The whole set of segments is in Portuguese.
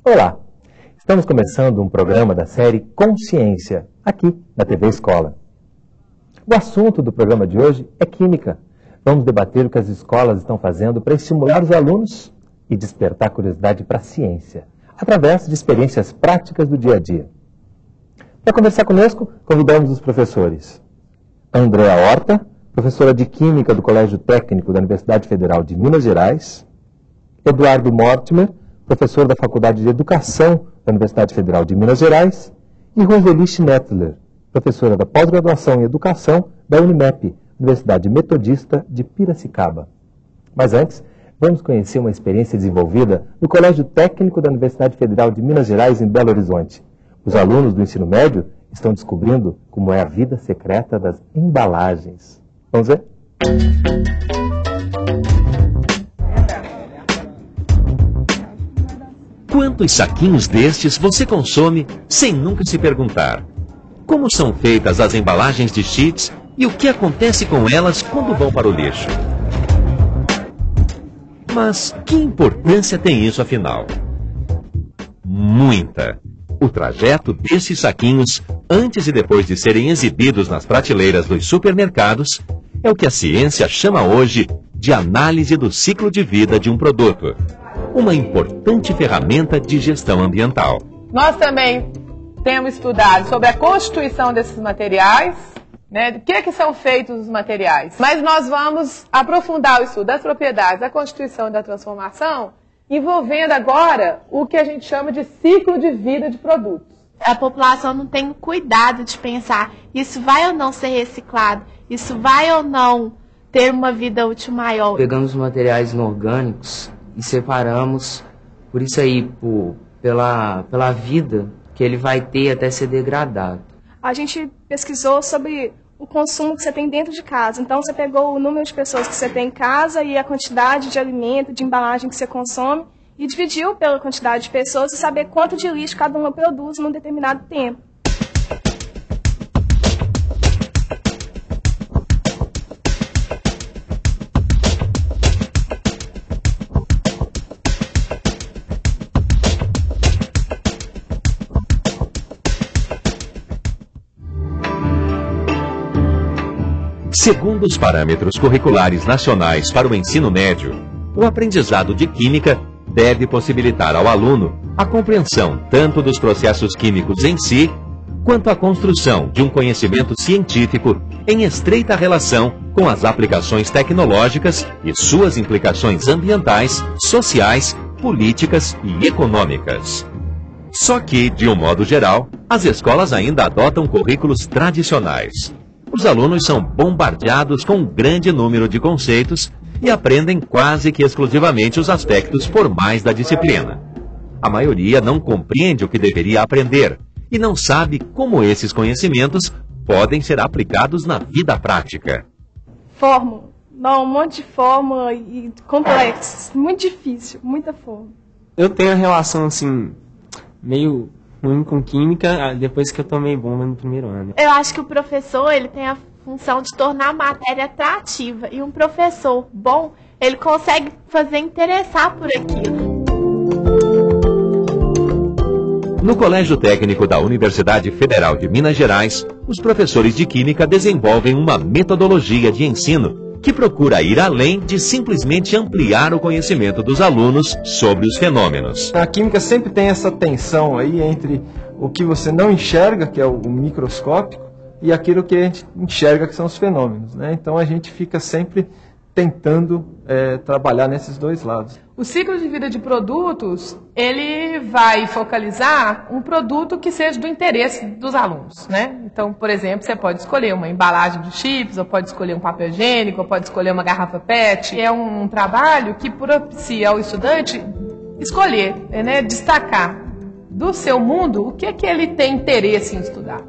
Olá, estamos começando um programa da série Consciência, aqui na TV Escola. O assunto do programa de hoje é Química. Vamos debater o que as escolas estão fazendo para estimular os alunos e despertar curiosidade para a ciência, através de experiências práticas do dia a dia. Para conversar conosco, convidamos os professores Andréa Horta, professora de Química do Colégio Técnico da Universidade Federal de Minas Gerais, Eduardo Mortimer, professor da Faculdade de Educação da Universidade Federal de Minas Gerais, e Roseli Schnettler, professora da pós-graduação em Educação da Unimep, Universidade Metodista de Piracicaba. Mas antes, vamos conhecer uma experiência desenvolvida no Colégio Técnico da Universidade Federal de Minas Gerais, em Belo Horizonte. Os alunos do ensino médio estão descobrindo como é a vida secreta das embalagens. Vamos ver? Quantos saquinhos destes você consome sem nunca se perguntar? Como são feitas as embalagens de cheats e o que acontece com elas quando vão para o lixo? Mas que importância tem isso afinal? Muita! O trajeto desses saquinhos, antes e depois de serem exibidos nas prateleiras dos supermercados, é o que a ciência chama hoje de análise do ciclo de vida de um produto. Uma importante ferramenta de gestão ambiental. Nós também temos estudado sobre a constituição desses materiais, né, do que são feitos os materiais. Mas nós vamos aprofundar o estudo das propriedades, da constituição e da transformação, envolvendo agora o que a gente chama de ciclo de vida de produtos. A população não tem o cuidado de pensar, isso vai ou não ser reciclado, isso vai ou não ter uma vida útil maior. Pegamos materiais inorgânicos e separamos, por isso aí, pela vida que ele vai ter até ser degradado. A gente pesquisou sobre o consumo que você tem dentro de casa. Então você pegou o número de pessoas que você tem em casa e a quantidade de alimento, de embalagem que você consome e dividiu pela quantidade de pessoas e saber quanto de lixo cada uma produz num determinado tempo. Segundo os parâmetros curriculares nacionais para o ensino médio, o aprendizado de Química deve possibilitar ao aluno a compreensão tanto dos processos químicos em si, quanto a construção de um conhecimento científico em estreita relação com as aplicações tecnológicas e suas implicações ambientais, sociais, políticas e econômicas. Só que, de um modo geral, as escolas ainda adotam currículos tradicionais. Os alunos são bombardeados com um grande número de conceitos e aprendem quase que exclusivamente os aspectos formais da disciplina. A maioria não compreende o que deveria aprender e não sabe como esses conhecimentos podem ser aplicados na vida prática. Fórmula. Não, um monte de fórmula e complexos. Muito difícil, muita fórmula. Eu tenho uma relação, assim, meio ruim com química depois que eu tomei bomba no primeiro ano. Eu acho que o professor, ele tem a função de tornar a matéria atrativa. E um professor bom, ele consegue fazer interessar por aquilo. No Colégio Técnico da Universidade Federal de Minas Gerais, os professores de Química desenvolvem uma metodologia de ensino que procura ir além de simplesmente ampliar o conhecimento dos alunos sobre os fenômenos. A química sempre tem essa tensão aí entre o que você não enxerga, que é o microscópico, e aquilo que a gente enxerga, que são os fenômenos, né? Então a gente fica sempre tentando trabalhar nesses dois lados. O ciclo de vida de produtos, ele vai focalizar um produto que seja do interesse dos alunos, né? Então, por exemplo, você pode escolher uma embalagem de chips, ou pode escolher um papel higiênico, ou pode escolher uma garrafa PET. É um trabalho que propicia ao estudante escolher, né, destacar do seu mundo o que é que ele tem interesse em estudar.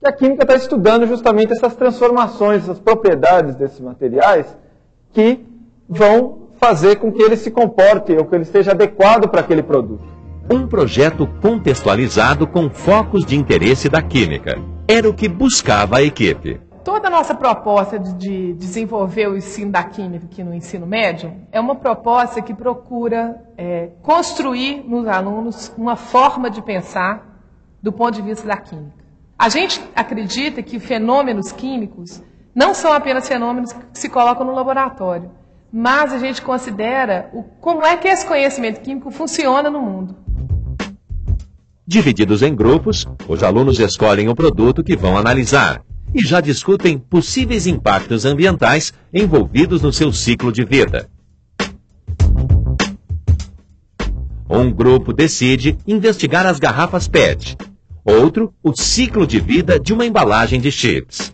que a química está estudando justamente essas transformações, essas propriedades desses materiais que vão fazer com que ele se comporte ou que ele esteja adequado para aquele produto. Um projeto contextualizado com focos de interesse da química. Era o que buscava a equipe. Toda a nossa proposta de desenvolver o ensino da química aqui no ensino médio é uma proposta que procura construir nos alunos uma forma de pensar do ponto de vista da química. A gente acredita que fenômenos químicos não são apenas fenômenos que se colocam no laboratório, mas a gente considera como é que esse conhecimento químico funciona no mundo. Divididos em grupos, os alunos escolhem o produto que vão analisar e já discutem possíveis impactos ambientais envolvidos no seu ciclo de vida. Um grupo decide investigar as garrafas PET, outro, o ciclo de vida de uma embalagem de chips.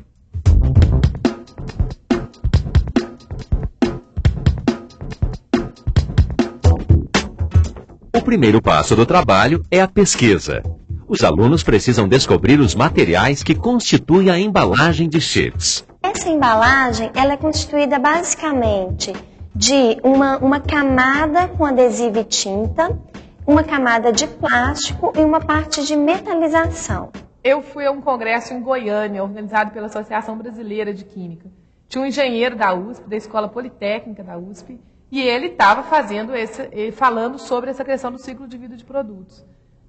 O primeiro passo do trabalho é a pesquisa. Os alunos precisam descobrir os materiais que constituem a embalagem de chips. Essa embalagem ela é constituída basicamente de uma camada com adesivo e tinta, uma camada de plástico e uma parte de metalização. Eu fui a um congresso em Goiânia, organizado pela Associação Brasileira de Química. Tinha um engenheiro da USP, da Escola Politécnica da USP, e ele estava falando sobre essa questão do ciclo de vida de produtos.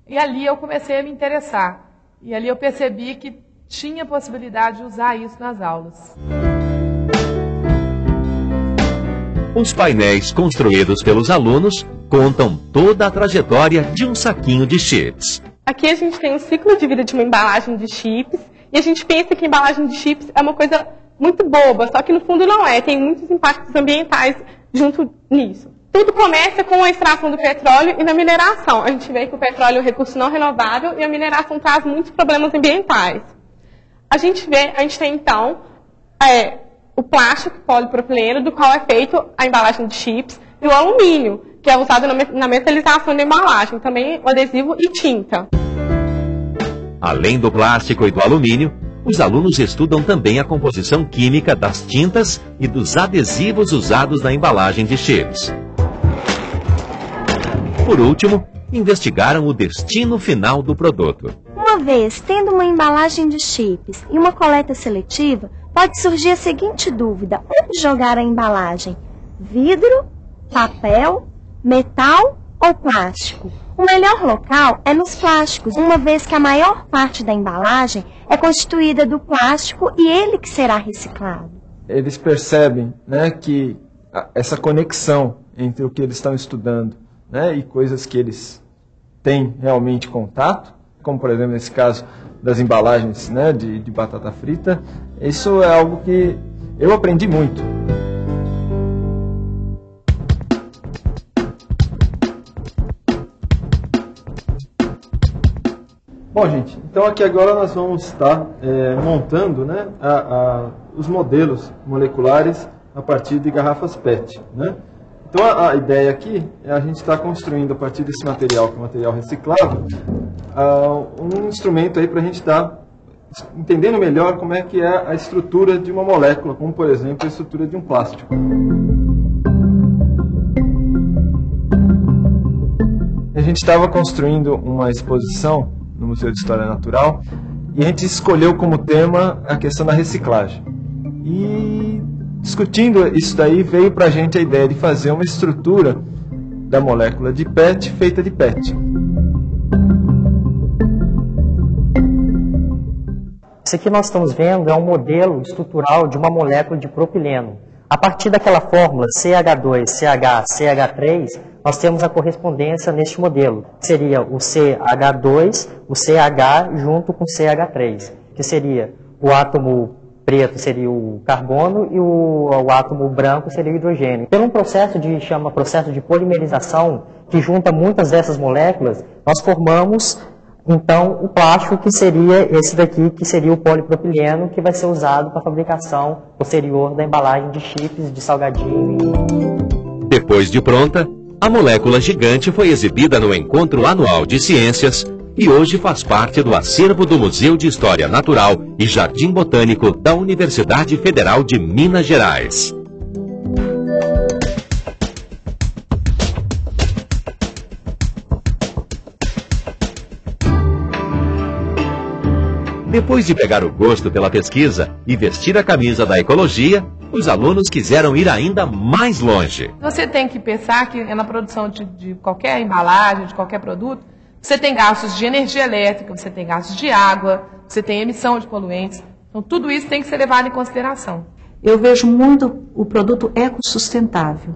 E ali eu comecei a me interessar. E ali eu percebi que tinha possibilidade de usar isso nas aulas. Os painéis construídos pelos alunos contam toda a trajetória de um saquinho de chips. Aqui a gente tem o ciclo de vida de uma embalagem de chips, e a gente pensa que a embalagem de chips é uma coisa muito boba, só que no fundo não é, tem muitos impactos ambientais junto nisso. Tudo começa com a extração do petróleo e na mineração. A gente vê que o petróleo é um recurso não renovável e a mineração traz muitos problemas ambientais. A gente tem então o plástico polipropileno, do qual é feito a embalagem de chips, e o alumínio, que é usado na metalização da embalagem, também o adesivo e tinta. Além do plástico e do alumínio, os alunos estudam também a composição química das tintas e dos adesivos usados na embalagem de chips. Por último, investigaram o destino final do produto. Uma vez tendo uma embalagem de chips e uma coleta seletiva, pode surgir a seguinte dúvida: onde jogar a embalagem? Vidro, papel, metal ou plástico? O melhor local é nos plásticos, uma vez que a maior parte da embalagem é constituída do plástico e ele que será reciclado. Eles percebem, né, que essa conexão entre o que eles estão estudando, né, e coisas que eles têm realmente contato, como por exemplo nesse caso das embalagens, né, de batata frita, isso é algo que eu aprendi muito. Bom, gente, então aqui agora nós vamos estar montando, né, os modelos moleculares a partir de garrafas PET, né? Então a ideia aqui é a gente estar construindo a partir desse material, que é um material reciclável, um instrumento aí para a gente estar entendendo melhor como é que é a estrutura de uma molécula, como por exemplo a estrutura de um plástico. A gente estava construindo uma exposição no Museu de História Natural e a gente escolheu como tema a questão da reciclagem. E discutindo isso daí, veio para a gente a ideia de fazer uma estrutura da molécula de PET feita de PET. Isso aqui nós estamos vendo é um modelo estrutural de uma molécula de propileno. A partir daquela fórmula CH2CH3, nós temos a correspondência neste modelo. Seria o CH2, o CH junto com o CH3, que seria o átomo preto seria o carbono e o átomo branco seria o hidrogênio. Pelo um processo chama processo de polimerização, que junta muitas dessas moléculas, nós formamos então o plástico, que seria esse daqui, que seria o polipropileno, que vai ser usado para a fabricação posterior da embalagem de chips, de salgadinho. Depois de pronta, a molécula gigante foi exibida no Encontro Anual de Ciências e hoje faz parte do acervo do Museu de História Natural e Jardim Botânico da Universidade Federal de Minas Gerais. Depois de pegar o gosto pela pesquisa e vestir a camisa da ecologia, os alunos quiseram ir ainda mais longe. Você tem que pensar que na produção de qualquer embalagem, de qualquer produto, você tem gastos de energia elétrica, você tem gastos de água, você tem emissão de poluentes. Então, tudo isso tem que ser levado em consideração. Eu vejo muito o produto ecossustentável,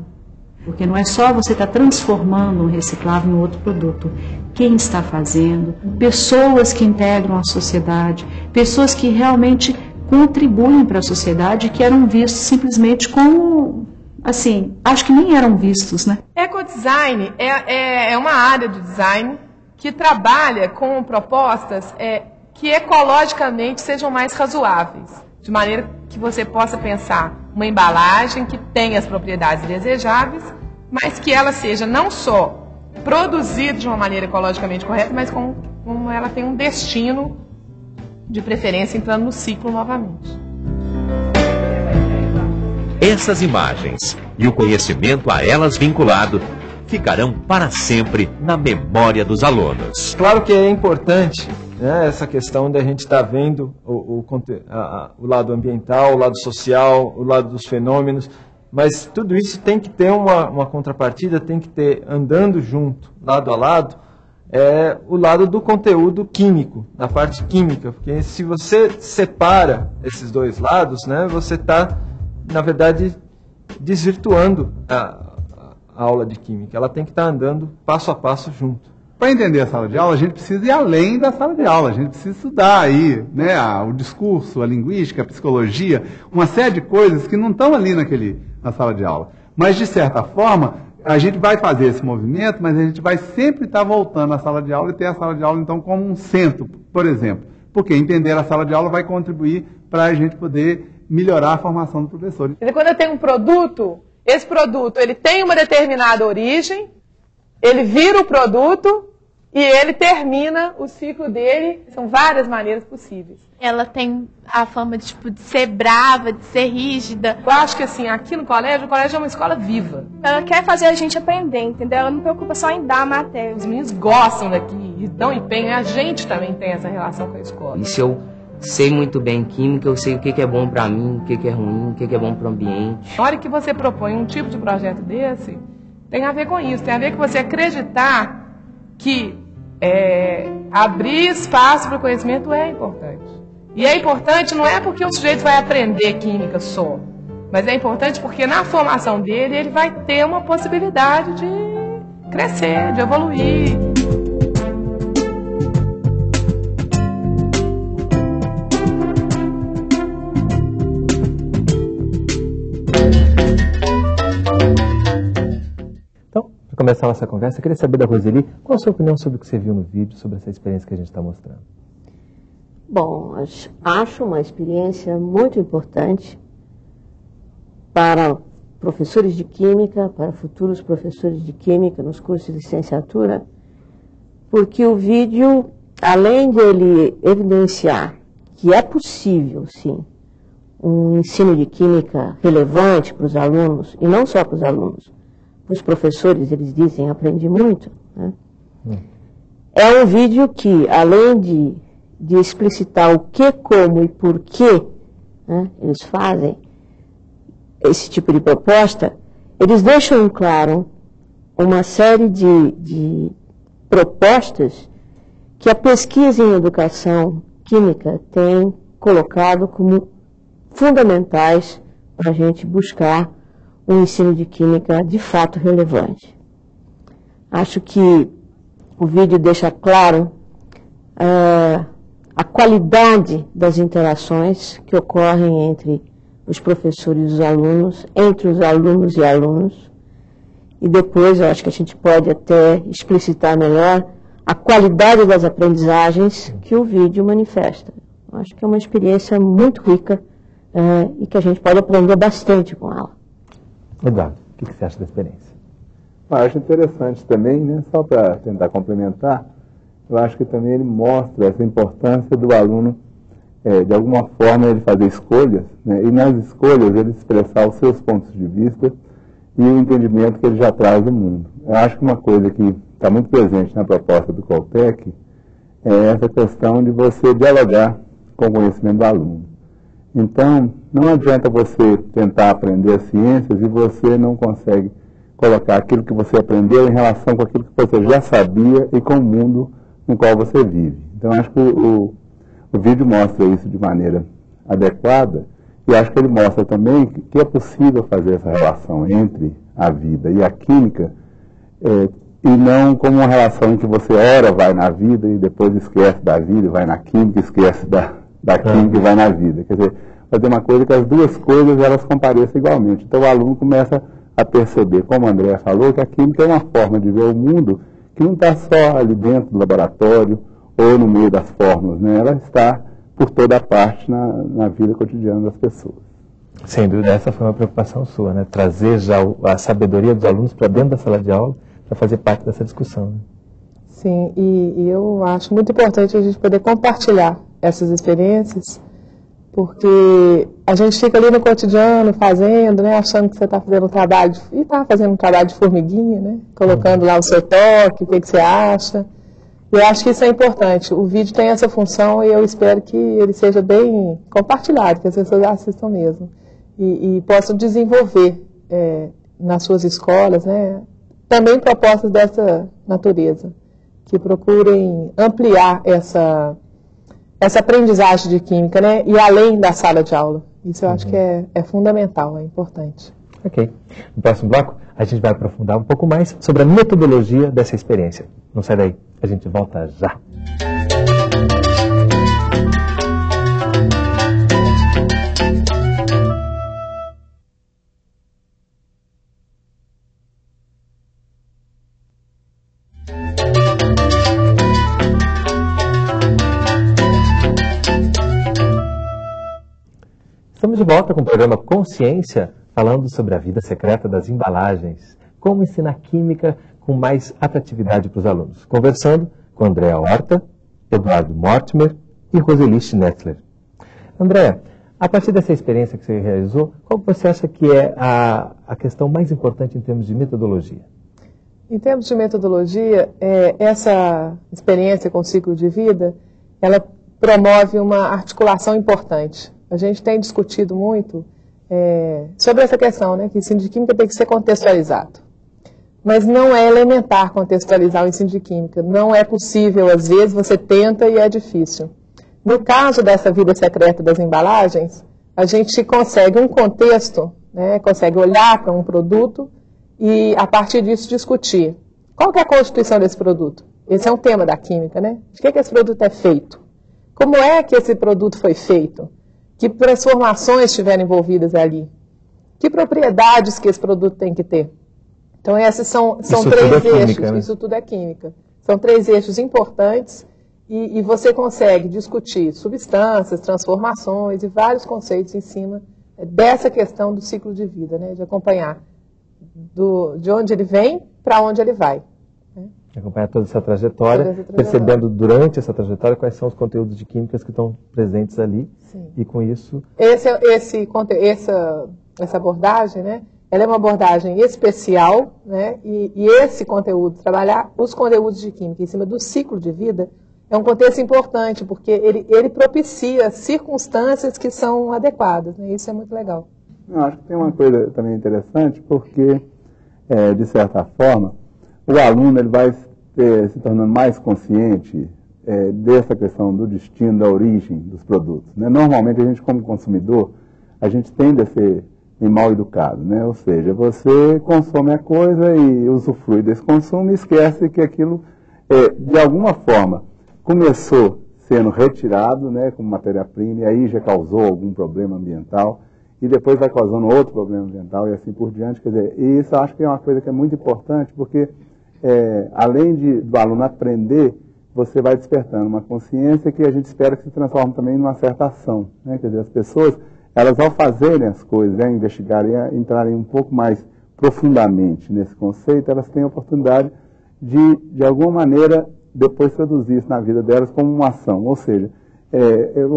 porque não é só você estar transformando um reciclável em outro produto. Quem está fazendo, pessoas que integram a sociedade, pessoas que realmente contribuem para a sociedade, que eram vistos simplesmente como, assim, acho que nem eram vistos, né? Ecodesign é uma área de design que trabalha com propostas que ecologicamente sejam mais razoáveis, de maneira que você possa pensar uma embalagem que tenha as propriedades desejáveis, mas que ela seja não só produzida de uma maneira ecologicamente correta, mas como ela tem um destino, de preferência entrando no ciclo novamente. Essas imagens e o conhecimento a elas vinculado ficarão para sempre na memória dos alunos. Claro que é importante, né, essa questão de a gente estar vendo o lado ambiental, o lado social, o lado dos fenômenos, mas tudo isso tem que ter uma contrapartida, tem que ter, andando junto, lado a lado, o lado do conteúdo químico, da parte química, porque se você separa esses dois lados, né, você está, na verdade, desvirtuando a aula de química. Ela tem que estar andando passo a passo junto. Para entender a sala de aula, a gente precisa ir além da sala de aula, a gente precisa estudar aí, né, o discurso, a linguística, a psicologia, uma série de coisas que não estão ali na sala de aula. Mas, de certa forma, a gente vai fazer esse movimento, mas a gente vai sempre estar voltando à sala de aula e ter a sala de aula, então, como um centro, por exemplo. Porque entender a sala de aula vai contribuir para a gente poder melhorar a formação do professor. Quando eu tenho um produto, esse produto ele tem uma determinada origem, ele vira o produto e ele termina o ciclo dele. São várias maneiras possíveis. Ela tem a fama de ser brava, de ser rígida. Eu acho que assim, aqui no colégio, o colégio é uma escola viva. Ela quer fazer a gente aprender, entendeu? Ela não se preocupa só em dar a matéria. Os meninos gostam daqui e dão empenho. A gente também tem essa relação com a escola. E se eu sei muito bem química, eu sei o que é bom para mim, o que é ruim, o que é bom para o ambiente. Na hora que você propõe um tipo de projeto desse, tem a ver com isso. Tem a ver com você acreditar que abrir espaço para o conhecimento é importante. E é importante não é porque o sujeito vai aprender química só, mas é importante porque na formação dele ele vai ter uma possibilidade de crescer, de evoluir. Para começar a nossa conversa, eu queria saber da Roseli, qual a sua opinião sobre o que você viu no vídeo, sobre essa experiência que a gente está mostrando? Bom, acho uma experiência muito importante para professores de química, para futuros professores de química nos cursos de licenciatura, porque o vídeo, além de ele evidenciar que é possível, sim, um ensino de química relevante para os alunos, e não só para os alunos, os professores, eles dizem, aprendi muito, né? É um vídeo que, além de explicitar o que, como e por que, né, eles fazem esse tipo de proposta, eles deixam claro uma série de propostas que a pesquisa em educação química tem colocado como fundamentais para a gente buscar um ensino de química de fato relevante. Acho que o vídeo deixa claro a qualidade das interações que ocorrem entre os professores e os alunos, entre os alunos e alunos, e depois eu acho que a gente pode até explicitar melhor a qualidade das aprendizagens que o vídeo manifesta. Eu acho que é uma experiência muito rica e que a gente pode aprender bastante com ela. Eduardo, o que você acha da experiência? Eu acho interessante também, né, só para tentar complementar, eu acho que também ele mostra essa importância do aluno, de alguma forma, ele fazer escolhas, né? E nas escolhas ele expressar os seus pontos de vista e o entendimento que ele já traz do mundo. Eu acho que uma coisa que está muito presente na proposta do Coltec é essa questão de você dialogar com o conhecimento do aluno. Então, não adianta você tentar aprender as ciências e você não consegue colocar aquilo que você aprendeu em relação com aquilo que você já sabia e com o mundo no qual você vive. Então, acho que o vídeo mostra isso de maneira adequada e acho que ele mostra também que é possível fazer essa relação entre a vida e a química e não como uma relação em que você ora vai na vida e depois esquece da vida, vai na química, esquece da química e vai na vida. Quer dizer, fazer uma coisa que as duas coisas elas compareçam igualmente. Então o aluno começa a perceber, como o André falou, que a química é uma forma de ver o mundo que não está só ali dentro do laboratório ou no meio das fórmulas, né? Ela está por toda parte na vida cotidiana das pessoas. Sem dúvida, essa foi uma preocupação sua, né? Trazer já a sabedoria dos alunos para dentro da sala de aula para fazer parte dessa discussão. Né? Sim, e eu acho muito importante a gente poder compartilhar essas experiências, porque a gente fica ali no cotidiano fazendo, né, achando que você está fazendo um trabalho, e está fazendo um trabalho de formiguinha, né, colocando lá o seu toque, o que você acha. E eu acho que isso é importante. O vídeo tem essa função e eu espero que ele seja bem compartilhado, que as pessoas assistam mesmo. E possam desenvolver nas suas escolas, né, também propostas dessa natureza, que procurem ampliar essa aprendizagem de química, né, e além da sala de aula. Isso eu acho que é fundamental, é importante. Ok. No próximo bloco, a gente vai aprofundar um pouco mais sobre a metodologia dessa experiência. Não sai daí, a gente volta já. Estamos de volta com o programa Consciência, falando sobre a vida secreta das embalagens, como ensinar química com mais atratividade para os alunos. Conversando com Andréa Horta, Eduardo Mortimer e Roseli Schnetzler. Andréa, a partir dessa experiência que você realizou, qual você acha que é a questão mais importante em termos de metodologia? Em termos de metodologia, essa experiência com o ciclo de vida, ela promove uma articulação importante. A gente tem discutido muito sobre essa questão, né, que o ensino de química tem que ser contextualizado. Mas não é elementar contextualizar o ensino de química. Não é possível, às vezes você tenta e é difícil. No caso dessa vida secreta das embalagens, a gente consegue um contexto, né, consegue olhar para um produto e, a partir disso, discutir. Qual que é a constituição desse produto? Esse é um tema da química, né? De que esse produto é feito? Como é que esse produto foi feito? Que transformações estiveram envolvidas ali? Que propriedades que esse produto tem que ter? Então, esses são três eixos. Química, né? Isso tudo é química. São três eixos importantes e você consegue discutir substâncias, transformações e vários conceitos em cima dessa questão do ciclo de vida, né? De acompanhar de onde ele vem para onde ele vai. Né? Acompanhar toda essa trajetória, percebendo durante essa trajetória quais são os conteúdos de químicas que estão presentes ali. Sim. E com isso... Essa abordagem, né? Ela é uma abordagem especial, né? E esse conteúdo, trabalhar os conteúdos de química em cima do ciclo de vida, é um contexto importante, porque ele propicia circunstâncias que são adequadas, né? Isso é muito legal. Eu acho que tem uma coisa também interessante, porque, de certa forma, o aluno ele vai se tornando mais consciente dessa questão do destino, da origem dos produtos. Né? Normalmente, a gente, como consumidor, a gente tende a ser mal educado, né? Ou seja, você consome a coisa e usufrui desse consumo e esquece que aquilo, de alguma forma, começou sendo retirado, né, como matéria-prima, e aí já causou algum problema ambiental, e depois vai causando outro problema ambiental e assim por diante. Quer dizer, e isso eu acho que é uma coisa que é muito importante, porque além do aluno aprender, você vai despertando uma consciência que a gente espera que se transforme também numa certa ação, né? Quer dizer, as pessoas, elas ao fazerem as coisas, investigarem, entrarem um pouco mais profundamente nesse conceito, elas têm a oportunidade de alguma maneira, depois traduzir isso na vida delas como uma ação. Ou seja,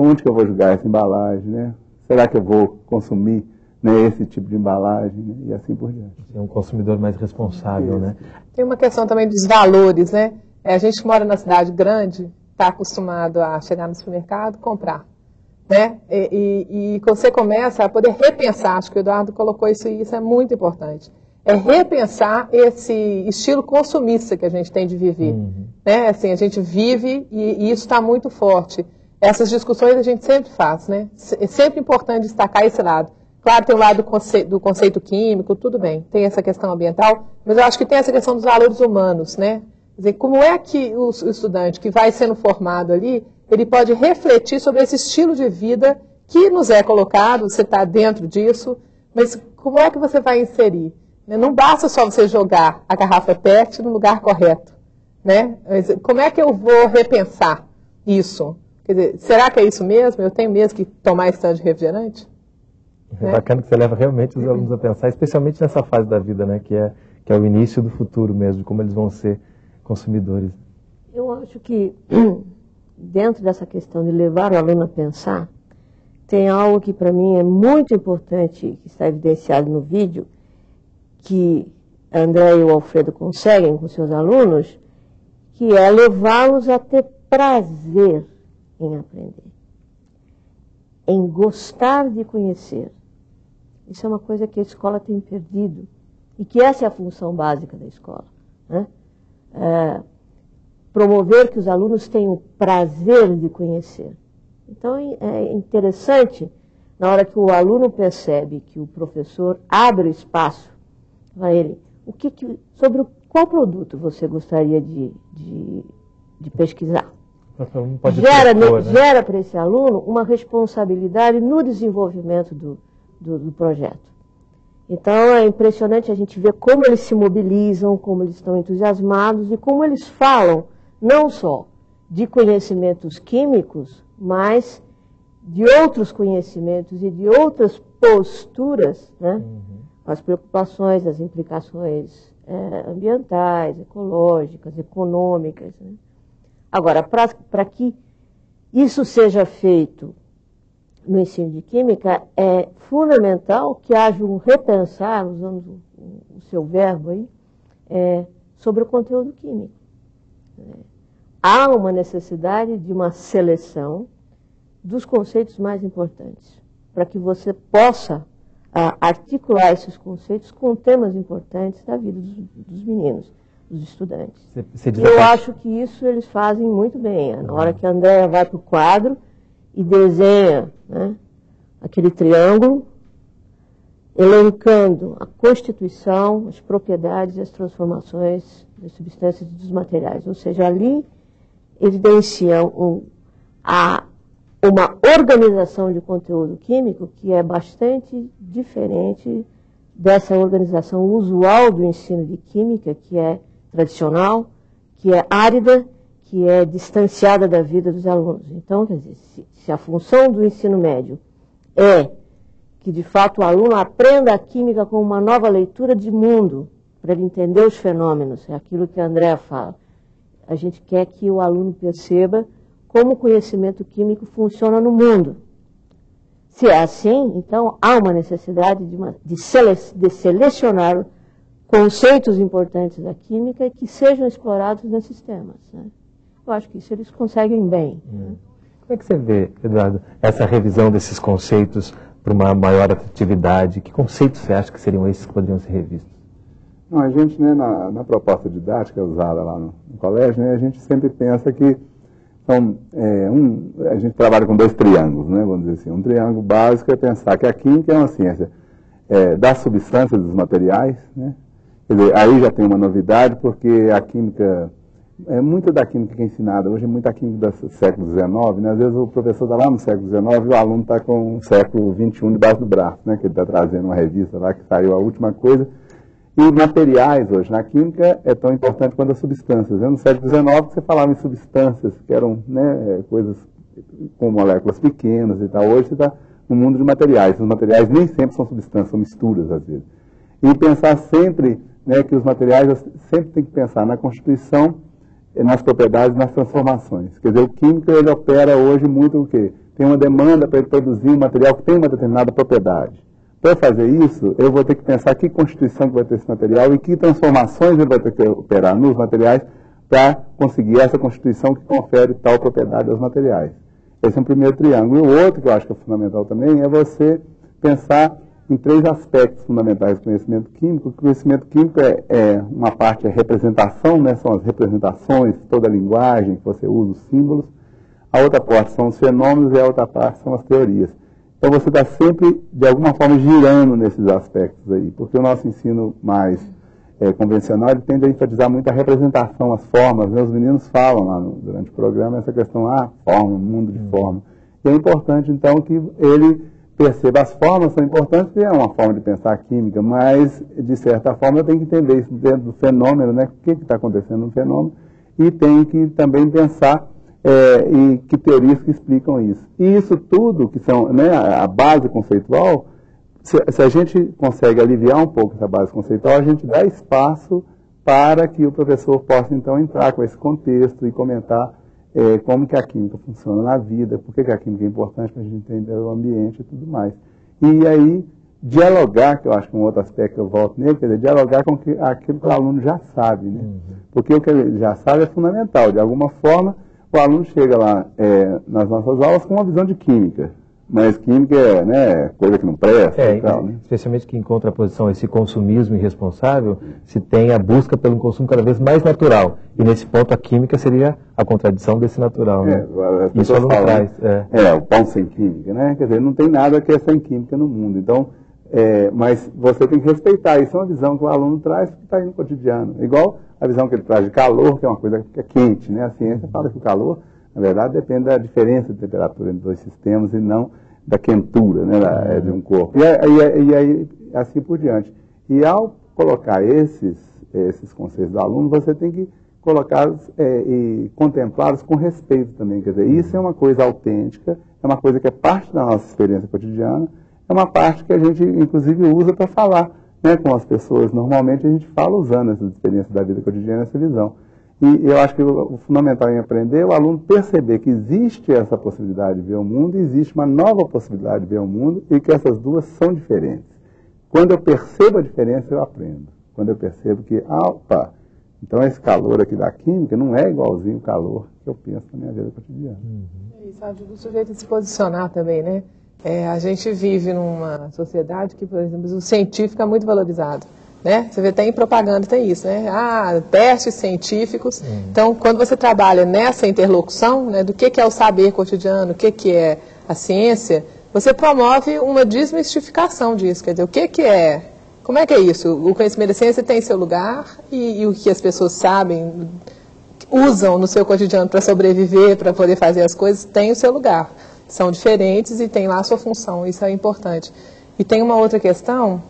onde que eu vou jogar essa embalagem, né? Será que eu vou consumir, né, esse tipo de embalagem, né? E assim por diante. É um consumidor mais responsável, né? Tem uma questão também dos valores, né? A gente que mora na cidade grande está acostumado a chegar no supermercado e comprar, né? E você começa a poder repensar, acho que o Eduardo colocou isso e isso é muito importante. É repensar esse estilo consumista que a gente tem de viver. Né? Assim, a gente vive e isso está muito forte. Essas discussões a gente sempre faz, né? É sempre importante destacar esse lado. Claro, tem o lado do conceito químico, tudo bem, tem essa questão ambiental, mas eu acho que tem essa questão dos valores humanos, né? Quer dizer, como é que o estudante que vai sendo formado ali, ele pode refletir sobre esse estilo de vida que nos é colocado, você está dentro disso, mas como é que você vai inserir? Não basta só você jogar a garrafa PET no lugar correto, né? Mas como é que eu vou repensar isso? Quer dizer, será que é isso mesmo? Eu tenho mesmo que tomar esse tanto de refrigerante? É bacana que você leva realmente os alunos a pensar, especialmente nessa fase da vida, né? Que é o início do futuro mesmo, de como eles vão ser consumidores. Eu acho que dentro dessa questão de levar o aluno a pensar, tem algo que para mim é muito importante, que está evidenciado no vídeo, que a André e o Alfredo conseguem com seus alunos, que é levá-los a ter prazer em aprender, em gostar de conhecer. Isso é uma coisa que a escola tem perdido e que essa é a função básica da escola, né? Promover que os alunos tenham prazer de conhecer. Então é interessante, na hora que o aluno percebe que o professor abre espaço para ele, sobre qual produto você gostaria de pesquisar? Gera para esse aluno uma responsabilidade no desenvolvimento do projeto. Então é impressionante a gente ver como eles se mobilizam, como eles estão entusiasmados e como eles falam não só de conhecimentos químicos, mas de outros conhecimentos e de outras posturas, né? As preocupações, as implicações ambientais, ecológicas, econômicas, né? Agora, para que isso seja feito no ensino de química, é fundamental que haja um repensar, usando o seu verbo aí, sobre o conteúdo químico. Há uma necessidade de uma seleção dos conceitos mais importantes, para que você possa articular esses conceitos com temas importantes da vida dos meninos, dos estudantes. Eu acho que isso eles fazem muito bem. Na hora que a Andréa vai para o quadro e desenha, né, aquele triângulo, elencando a constituição, as propriedades e as transformações das substâncias e dos materiais. Ou seja, ali evidenciam uma organização de conteúdo químico que é bastante diferente dessa organização usual do ensino de química, que é tradicional, que é árida, que é distanciada da vida dos alunos. Então, quer dizer, se a função do ensino médio é que, de fato, o aluno aprenda a química com uma nova leitura de mundo, para ele entender os fenômenos, é aquilo que a Andréa fala. A gente quer que o aluno perceba como o conhecimento químico funciona no mundo. Se é assim, então há uma necessidade de selecionar conceitos importantes da química que sejam explorados nesses temas, né? Eu acho que isso eles conseguem bem. Né? Como é que você vê, Eduardo, essa revisão desses conceitos para uma maior atratividade? Que conceitos você acha que seriam esses que poderiam ser revistos? Não, a gente, né, na proposta didática usada lá no colégio, né, a gente sempre pensa que a gente trabalha com 2 triângulos, né, vamos dizer assim. Um triângulo básico é pensar que a química é uma ciência das substâncias, dos materiais, né? Quer dizer, aí já tem uma novidade, porque a química, muita da química que é ensinada hoje é muita química do século XIX, né? Às vezes o professor está lá no século XIX e o aluno está com o século XXI debaixo do braço, né? Que ele está trazendo uma revista lá que saiu a última coisa. E materiais hoje na química é tão importante quanto as substâncias. No século XIX você falava em substâncias, que eram, né, coisas com moléculas pequenas e tal. Hoje você está no mundo de materiais. Os materiais nem sempre são substâncias, são misturas às vezes. E pensar sempre, né, que os materiais, sempre tem que pensar na constituição nas propriedades, nas transformações. Quer dizer, o químico ele opera hoje muito o quê? Tem uma demanda para ele produzir um material que tem uma determinada propriedade. Para fazer isso, eu vou ter que pensar que constituição que vai ter esse material e que transformações ele vai ter que operar nos materiais para conseguir essa constituição que confere tal propriedade aos materiais. Esse é um primeiro triângulo. E o outro que eu acho que é fundamental também é você pensar em 3 aspectos fundamentais do conhecimento químico. O conhecimento químico uma parte é representação, né, são as representações, toda a linguagem que você usa, os símbolos. A outra parte são os fenômenos e a outra parte são as teorias. Então você está sempre, de alguma forma, girando nesses aspectos aí, porque o nosso ensino mais convencional ele tende a enfatizar muito a representação, as formas, né? Os meninos falam lá durante o programa essa questão, forma, mundo de forma. E é importante, então, que ele perceba as formas, são importantes, porque é uma forma de pensar a química, mas, de certa forma, eu tenho que entender isso dentro do fenômeno, né? O que está acontecendo no fenômeno, e tenho que também pensar e que teorias que explicam isso. E isso tudo, que são, né, a base conceitual, se a gente consegue aliviar um pouco essa base conceitual, a gente dá espaço para que o professor possa, então, entrar com esse contexto e comentar como que a química funciona na vida, por que a química é importante para a gente entender o ambiente e tudo mais. E aí, dialogar, que eu acho que é um outro aspecto que eu volto nele, quer dizer, dialogar com aquilo que o aluno já sabe, né? Porque o que ele já sabe é fundamental. De alguma forma, o aluno chega lá nas nossas aulas com uma visão de química, mas química é coisa que não presta e tal, né? Especialmente que em contraposição a esse consumismo irresponsável, se tem a busca pelo consumo cada vez mais natural. E nesse ponto a química seria a contradição desse natural, né? Isso não traz. O pão sem química, né? Quer dizer, não tem nada que é sem química no mundo. Então, mas você tem que respeitar. Isso é uma visão que o aluno traz que está aí no cotidiano. Igual a visão que ele traz de calor, que é uma coisa que é quente, né? A ciência fala que o calor, na verdade, depende da diferença de temperatura entre dois sistemas e não da quentura, né, de um corpo. E aí, assim por diante. E ao colocar esses conceitos do aluno, você tem que colocá-los e contemplá-los com respeito também. Quer dizer, isso é uma coisa autêntica, é uma coisa que é parte da nossa experiência cotidiana, é uma parte que a gente, inclusive, usa para falar, né, com as pessoas. Normalmente a gente fala usando essa experiência da vida cotidiana, essa visão. E eu acho que o fundamental em aprender é o aluno perceber que existe essa possibilidade de ver o mundo e existe uma nova possibilidade de ver o mundo e que essas duas são diferentes. Quando eu percebo a diferença, eu aprendo. Quando eu percebo que, então esse calor aqui da química não é igualzinho o calor que eu penso na minha vida cotidiana. Isso ajuda o sujeito a se posicionar também, né? A gente vive numa sociedade que, por exemplo, o científico é muito valorizado. Né? Você vê, tem propaganda, tem isso, né? Testes científicos. Então, quando você trabalha nessa interlocução, né, do que é o saber cotidiano, o que é a ciência, você promove uma desmistificação disso. Quer dizer, o que é, como é que é isso? O conhecimento da ciência tem seu lugar e o que as pessoas sabem, usam no seu cotidiano para sobreviver, para poder fazer as coisas, tem o seu lugar. São diferentes e tem lá a sua função, isso é importante. E tem uma outra questão,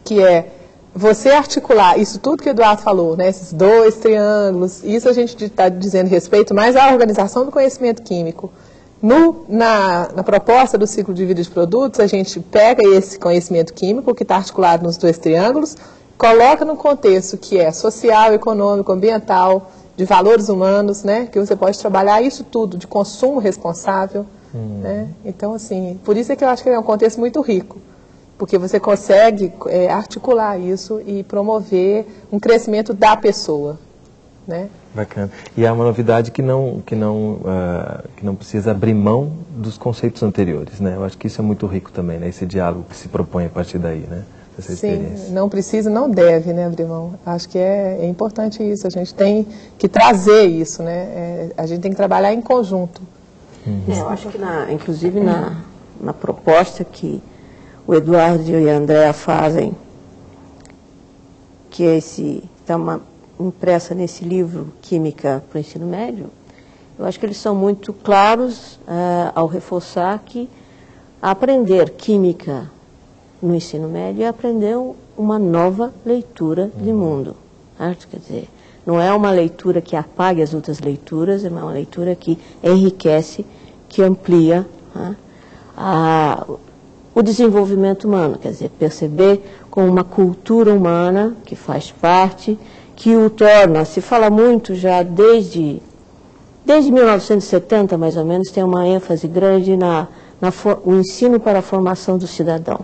que é você articular isso tudo que o Eduardo falou, né, esses 2 triângulos, isso a gente está dizendo respeito mais à organização do conhecimento químico. Na proposta do ciclo de vida de produtos, a gente pega esse conhecimento químico que está articulado nos 2 triângulos, coloca num contexto que é social, econômico, ambiental, de valores humanos, né, que você pode trabalhar isso tudo, de consumo responsável. Né? Então, assim, por isso é que eu acho que é um contexto muito rico. Porque você consegue articular isso e promover um crescimento da pessoa, né? Bacana. E há uma novidade que não precisa abrir mão dos conceitos anteriores, né? Eu acho que isso é muito rico também, né? Esse diálogo que se propõe a partir daí, né? Dessa experiência. Sim, não precisa, não deve, né, abrir mão. Acho que é importante isso. A gente tem que trazer isso, né? A gente tem que trabalhar em conjunto. Eu acho que, inclusive, na proposta que o Eduardo e a Andréa fazem, que está impressa nesse livro Química para o Ensino Médio, eu acho que eles são muito claros ao reforçar que aprender química no ensino médio é aprender uma nova leitura de mundo. Certo? Quer dizer, não é uma leitura que apague as outras leituras, é uma leitura que enriquece, que amplia o desenvolvimento humano, quer dizer, perceber como uma cultura humana que faz parte que o torna, se fala muito já desde 1970, mais ou menos, tem uma ênfase grande o ensino para a formação do cidadão.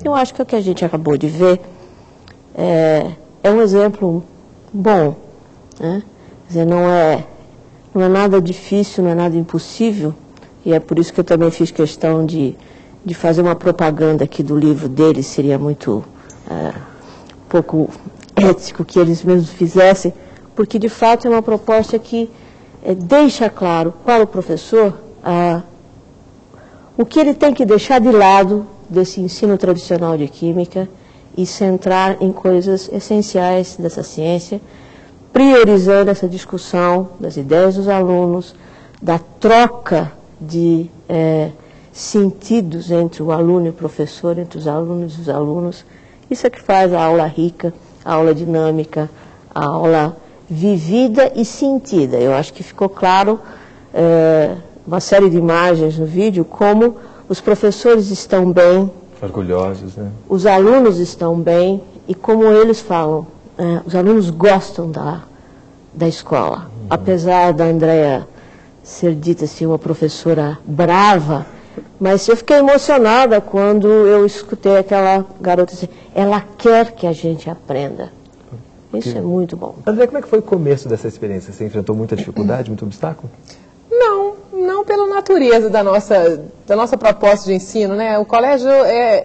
Eu acho que o que a gente acabou de ver é um exemplo bom, né? Quer dizer, não é nada difícil, não é nada impossível, e é por isso que eu também fiz questão de fazer uma propaganda aqui do livro deles, seria muito pouco ético que eles mesmos fizessem, porque de fato é uma proposta que deixa claro para o professor o que ele tem que deixar de lado desse ensino tradicional de química e centrar em coisas essenciais dessa ciência, priorizando essa discussão das ideias dos alunos, da troca de sentidos entre o aluno e o professor, entre os alunos e os alunos. Isso é que faz a aula rica, a aula dinâmica, a aula vivida e sentida. Eu acho que ficou claro, uma série de imagens no vídeo, como os professores estão bem, orgulhosos, né? Os alunos estão bem, e como eles falam, os alunos gostam da escola. Apesar da Andréa ser dita assim, uma professora brava, mas eu fiquei emocionada quando eu escutei aquela garota dizer, ela quer que a gente aprenda. Isso é muito bom. André, como é que foi o começo dessa experiência? Você enfrentou muita dificuldade, muito obstáculo? Não pela natureza da nossa proposta de ensino, né? O colégio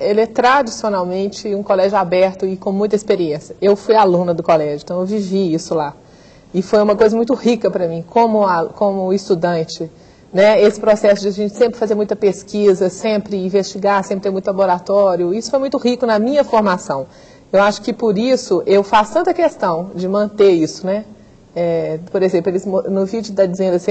ele é tradicionalmente um colégio aberto e com muita experiência. Eu fui aluna do colégio, então eu vivi isso lá. E foi uma coisa muito rica para mim, como estudante, né? Esse processo de a gente sempre fazer muita pesquisa, sempre investigar, sempre ter muito laboratório, isso foi muito rico na minha formação. Eu acho que por isso eu faço tanta questão de manter isso, né? Por exemplo, eles no vídeo está dizendo assim,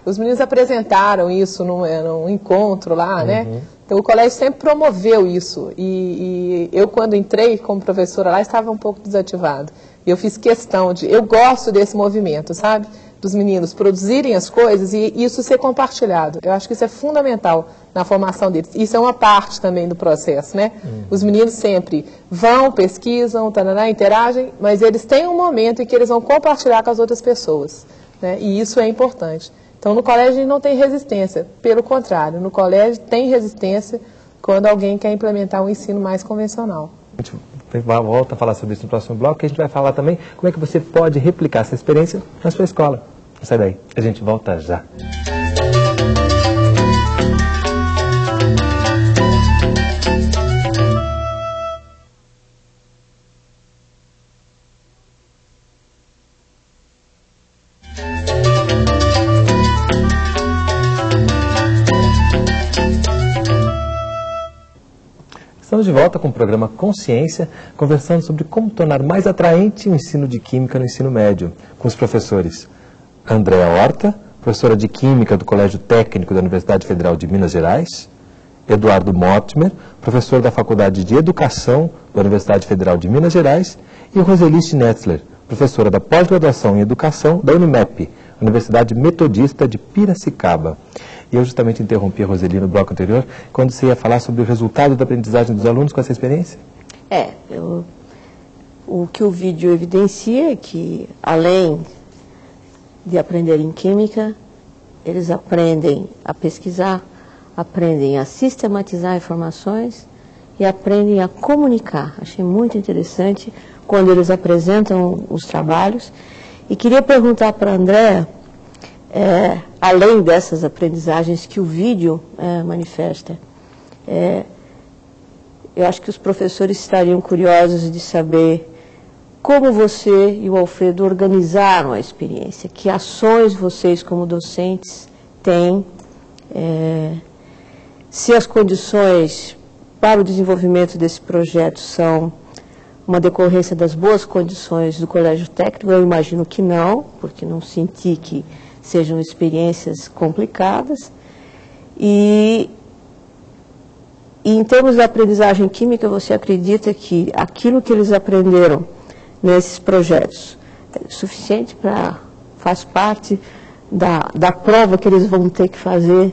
os meninos apresentaram isso num encontro lá, né? Então o colégio sempre promoveu isso e eu quando entrei como professora lá estava um pouco desativado. E eu fiz questão eu gosto desse movimento, sabe? Dos meninos produzirem as coisas e isso ser compartilhado. Eu acho que isso é fundamental na formação deles. Isso é uma parte também do processo, né? Os meninos sempre vão, pesquisam, interagem, mas eles têm um momento em que eles vão compartilhar com as outras pessoas, né? E isso é importante. Então, no colégio a gente não tem resistência. Pelo contrário, no colégio tem resistência quando alguém quer implementar um ensino mais convencional. A gente volta a falar sobre isso no próximo bloco, que a gente vai falar também como é que você pode replicar essa experiência na sua escola. Não sai daí, a gente volta já. Estamos de volta com o programa Consciência, conversando sobre como tornar mais atraente o ensino de Química no ensino médio, com os professores Andréa Horta, professora de Química do Colégio Técnico da Universidade Federal de Minas Gerais, Eduardo Mortimer, professor da Faculdade de Educação da Universidade Federal de Minas Gerais, e Roseli Schnetzler, professora da Pós-Graduação em Educação da Unimep, Universidade Metodista de Piracicaba. E eu justamente interrompi a Roseli no bloco anterior, quando você ia falar sobre o resultado da aprendizagem dos alunos com essa experiência? O que o vídeo evidencia é que, além de aprenderem química, eles aprendem a pesquisar, aprendem a sistematizar informações e aprendem a comunicar. Achei muito interessante quando eles apresentam os trabalhos. E queria perguntar para a Andréa, além dessas aprendizagens que o vídeo manifesta, eu acho que os professores estariam curiosos de saber como você e o Alfredo organizaram a experiência, que ações vocês como docentes têm, se as condições para o desenvolvimento desse projeto são uma decorrência das boas condições do Colégio Técnico. Eu imagino que não, porque não senti que sejam experiências complicadas. E em termos de aprendizagem química, você acredita que aquilo que eles aprenderam nesses projetos é suficiente faz parte da prova que eles vão ter que fazer